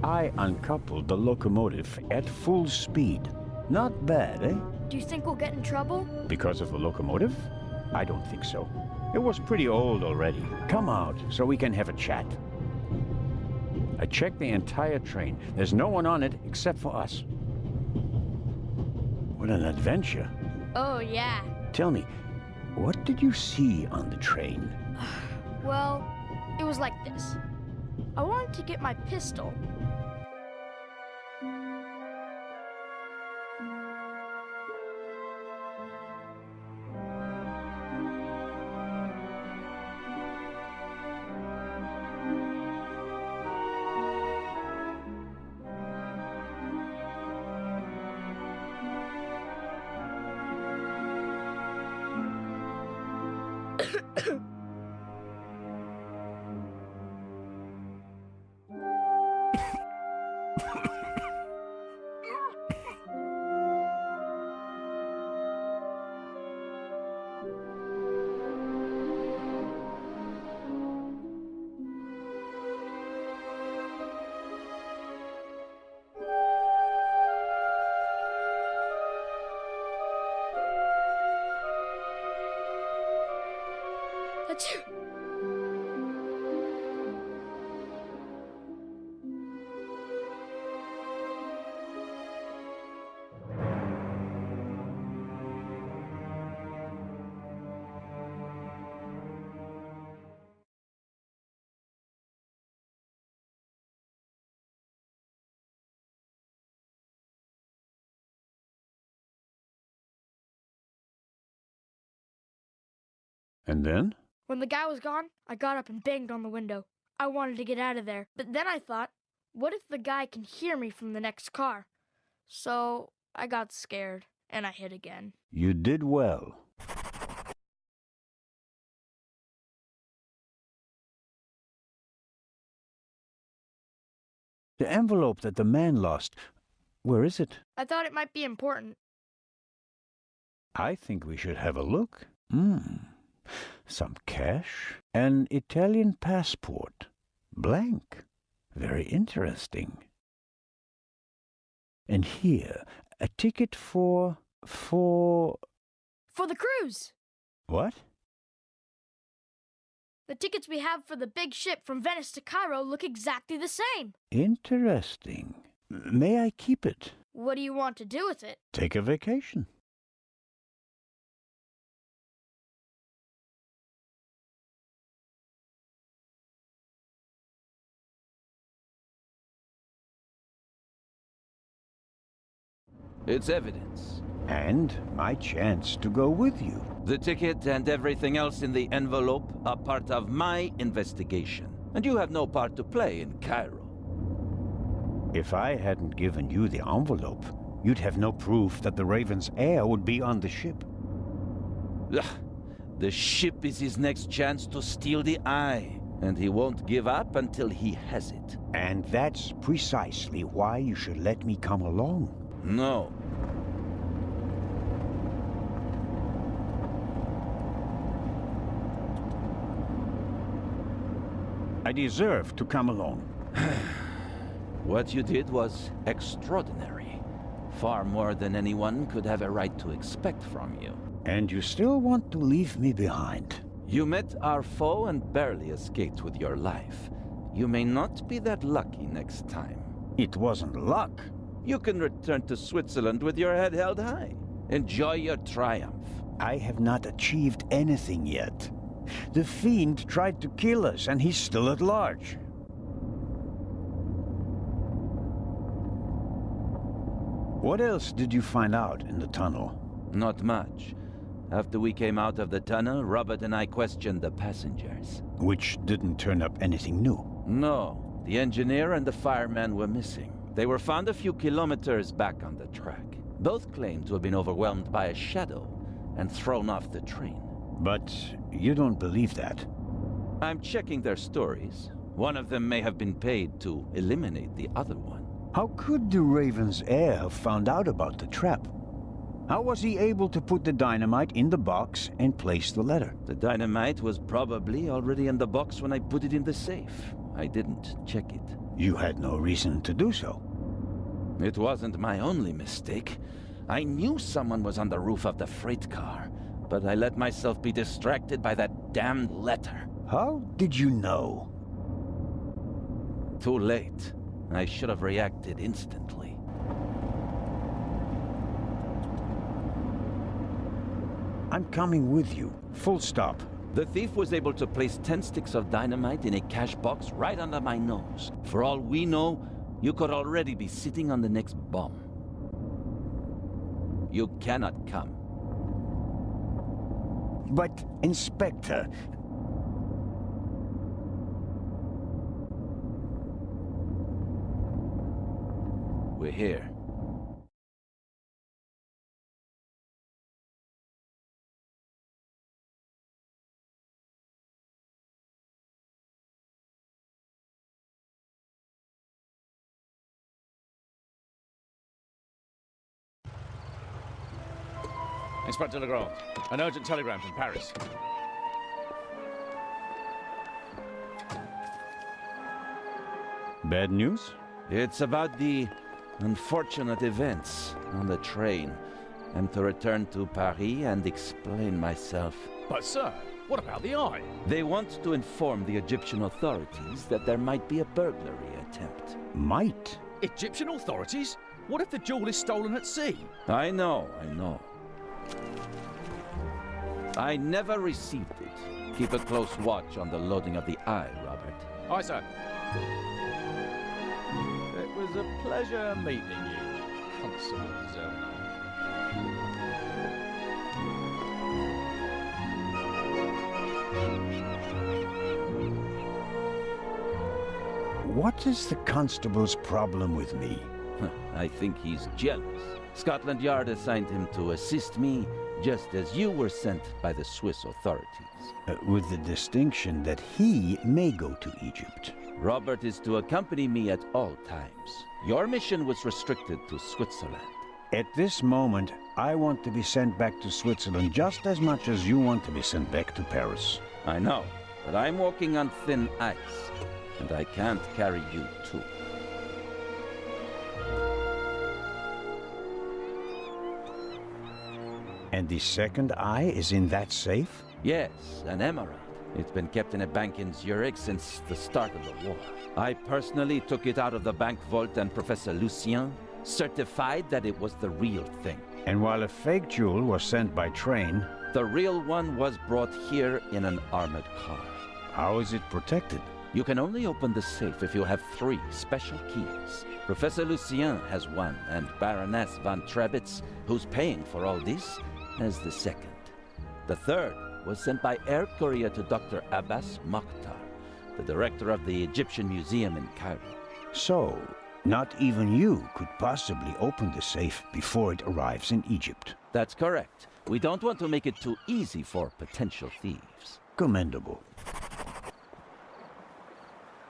I uncoupled the locomotive at full speed. Not bad, eh? Do you think we'll get in trouble? Because of the locomotive? I don't think so. It was pretty old already. Come out so we can have a chat. I checked the entire train. There's no one on it except for us. What an adventure. Oh, yeah. Tell me, what did you see on the train? Well, it was like this. I wanted to get my pistol. Achoo! And then? When the guy was gone, I got up and banged on the window. I wanted to get out of there, but then I thought, what if the guy can hear me from the next car? So I got scared, and I hid again. You did well. The envelope that the man lost, where is it? I thought it might be important. I think we should have a look. Some cash, an Italian passport, blank. Very interesting. And here, a ticket for the cruise! What? The tickets we have for the big ship from Venice to Cairo look exactly the same. Interesting. May I keep it? What do you want to do with it? Take a vacation. It's evidence. And my chance to go with you. The ticket and everything else in the envelope are part of my investigation. And you have no part to play in Cairo. If I hadn't given you the envelope, you'd have no proof that the Raven's heir would be on the ship. Ugh. The ship is his next chance to steal the eye. And he won't give up until he has it. And that's precisely why you should let me come along. No. I deserve to come along. What you did was extraordinary. Far more than anyone could have a right to expect from you. And you still want to leave me behind? You met our foe and barely escaped with your life. You may not be that lucky next time. It wasn't luck. You can return to Switzerland with your head held high. Enjoy your triumph. I have not achieved anything yet. The fiend tried to kill us, and he's still at large. What else did you find out in the tunnel? Not much. After we came out of the tunnel, Robert and I questioned the passengers. Which didn't turn up anything new. No, the engineer and the fireman were missing. They were found a few kilometers back on the track. Both claimed to have been overwhelmed by a shadow and thrown off the train. But you don't believe that. I'm checking their stories. One of them may have been paid to eliminate the other one. How could the Raven's heir have found out about the trap? How was he able to put the dynamite in the box and place the letter? The dynamite was probably already in the box when I put it in the safe. I didn't check it. You had no reason to do so. It wasn't my only mistake. I knew someone was on the roof of the freight car, but I let myself be distracted by that damned letter. How did you know? Too late. I should have reacted instantly. I'm coming with you. Full stop. The thief was able to place 10 sticks of dynamite in a cash box right under my nose. For all we know, you could already be sitting on the next bomb. You cannot come. But, Inspector... We're here. Inspector Legrand, an urgent telegram from Paris. Bad news? It's about the unfortunate events on the train. I'm to return to Paris and explain myself. But sir, what about the eye? They want to inform the Egyptian authorities that there might be a burglary attempt. Might? Egyptian authorities? What if the jewel is stolen at sea? I know. I never received it. Keep a close watch on the loading of the eye, Robert. Aye, sir. It was a pleasure meeting you, Constable Zell. What is the constable's problem with me? I think he's jealous. Scotland Yard assigned him to assist me, just as you were sent by the Swiss authorities. With the distinction that he may go to Egypt. Robert is to accompany me at all times. Your mission was restricted to Switzerland. At this moment, I want to be sent back to Switzerland just as much as you want to be sent back to Paris. I know, but I'm walking on thin ice, and I can't carry you too. And the second eye is in that safe? Yes, an emerald. It's been kept in a bank in Zurich since the start of the war. I personally took it out of the bank vault, and Professor Lucien certified that it was the real thing. And while a fake jewel was sent by train... The real one was brought here in an armored car. How is it protected? You can only open the safe if you have 3 special keys. Professor Lucien has one, and Baroness von Trebitz, who's paying for all this, has the second. The third was sent by air courier to Dr. Abbas Mokhtar, the director of the Egyptian Museum in Cairo. So, not even you could possibly open the safe before it arrives in Egypt. That's correct. We don't want to make it too easy for potential thieves. Commendable.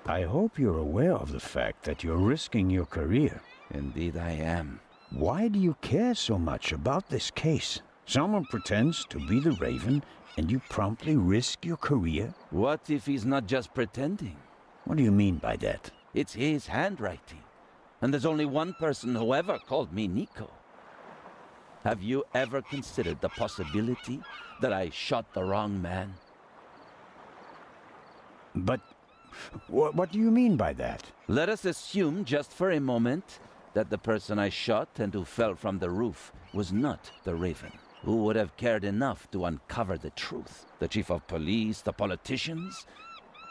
I hope you're aware of the fact that you're risking your career. Indeed I am. Why do you care so much about this case? Someone pretends to be the Raven, and you promptly risk your career? What if he's not just pretending? What do you mean by that? It's his handwriting. And there's only one person who ever called me Nico. Have you ever considered the possibility that I shot the wrong man? But what do you mean by that? Let us assume, just for a moment, that the person I shot and who fell from the roof was not the Raven. Who would have cared enough to uncover the truth? The chief of police, the politicians?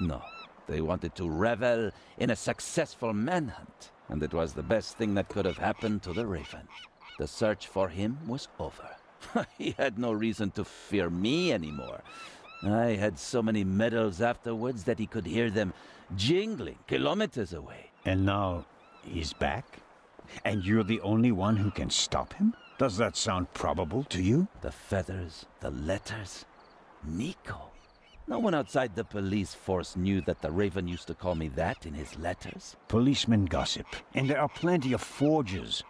No, they wanted to revel in a successful manhunt, and it was the best thing that could have happened to the Raven. The search for him was over. He had no reason to fear me anymore. I had so many medals afterwards that he could hear them jingling kilometers away. And now he's back? And you're the only one who can stop him? Does that sound probable to you? The feathers, the letters. Nico. No one outside the police force knew that the Raven used to call me that in his letters. Policemen gossip, and there are plenty of forgers.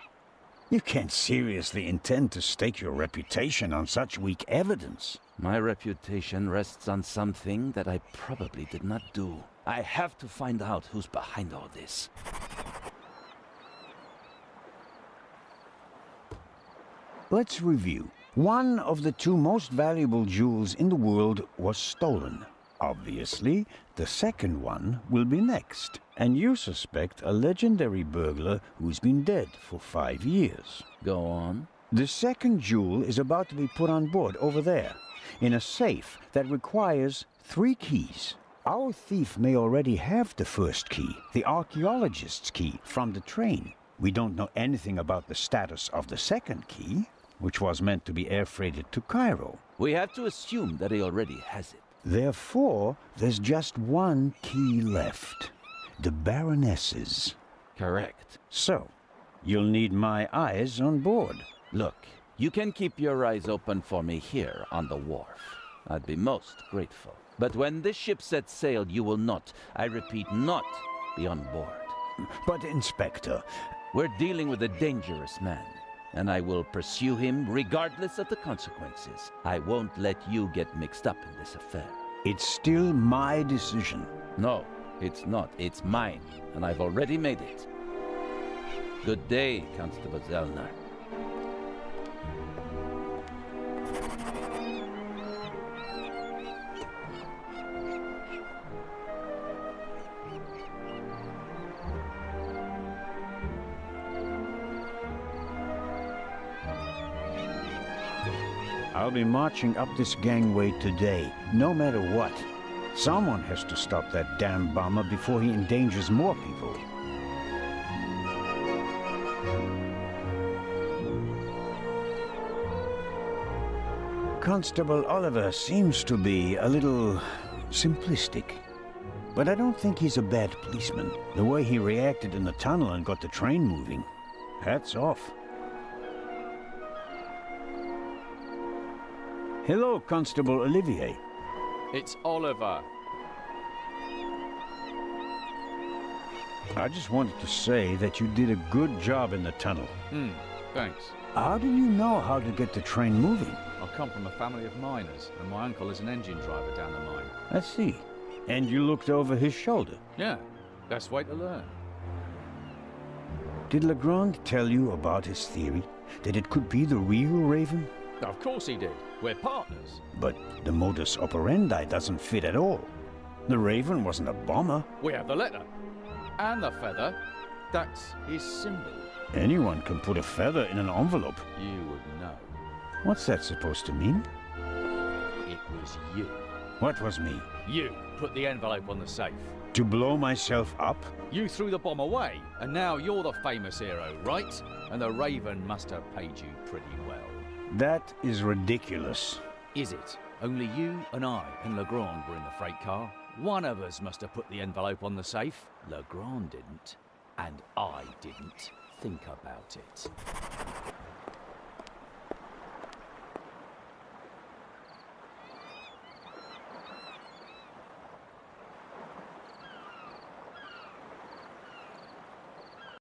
You can't seriously intend to stake your reputation on such weak evidence. My reputation rests on something that I probably did not do. I have to find out who's behind all this. Let's review. One of the two most valuable jewels in the world was stolen. Obviously, the second one will be next. And you suspect a legendary burglar who's been dead for 5 years. Go on. The second jewel is about to be put on board over there, in a safe that requires 3 keys. Our thief may already have the first key, the archaeologist's key, from the train. We don't know anything about the status of the second key, which was meant to be air freighted to Cairo. We have to assume that he already has it. Therefore, there's just one key left. The Baroness's. Correct. So, you'll need my eyes on board. Look, you can keep your eyes open for me here on the wharf. I'd be most grateful. But when this ship sets sail, you will not, I repeat, not be on board. But, Inspector... We're dealing with a dangerous man, and I will pursue him regardless of the consequences. I won't let you get mixed up in this affair. It's still my decision. No, it's not. It's mine, and I've already made it. Good day, Constable Zellner. I'll be marching up this gangway today, no matter what. Someone has to stop that damn bomber before he endangers more people. Constable Oliver seems to be a little simplistic. But I don't think he's a bad policeman. The way he reacted in the tunnel and got the train moving. Hats off. Hello, Constable Olivier. It's Oliver. I just wanted to say that you did a good job in the tunnel. Thanks. How did you know how to get the train moving? I come from a family of miners, and my uncle is an engine driver down the mine. I see. And you looked over his shoulder. Yeah, best way to learn. Did Legrand tell you about his theory? That it could be the real Raven? Of course he did. We're partners. But the modus operandi doesn't fit at all. The Raven wasn't a bomber. We have the letter. And the feather. That's his symbol. Anyone can put a feather in an envelope. You would know. What's that supposed to mean? It was you. What was me? You put the envelope on the safe. To blow myself up? You threw the bomb away, and now you're the famous hero, right? And the Raven must have paid you pretty well. That is ridiculous. Is it? Only you and I and Legrand were in the freight car. One of us must have put the envelope on the safe. Legrand didn't. And I didn't. Think about it.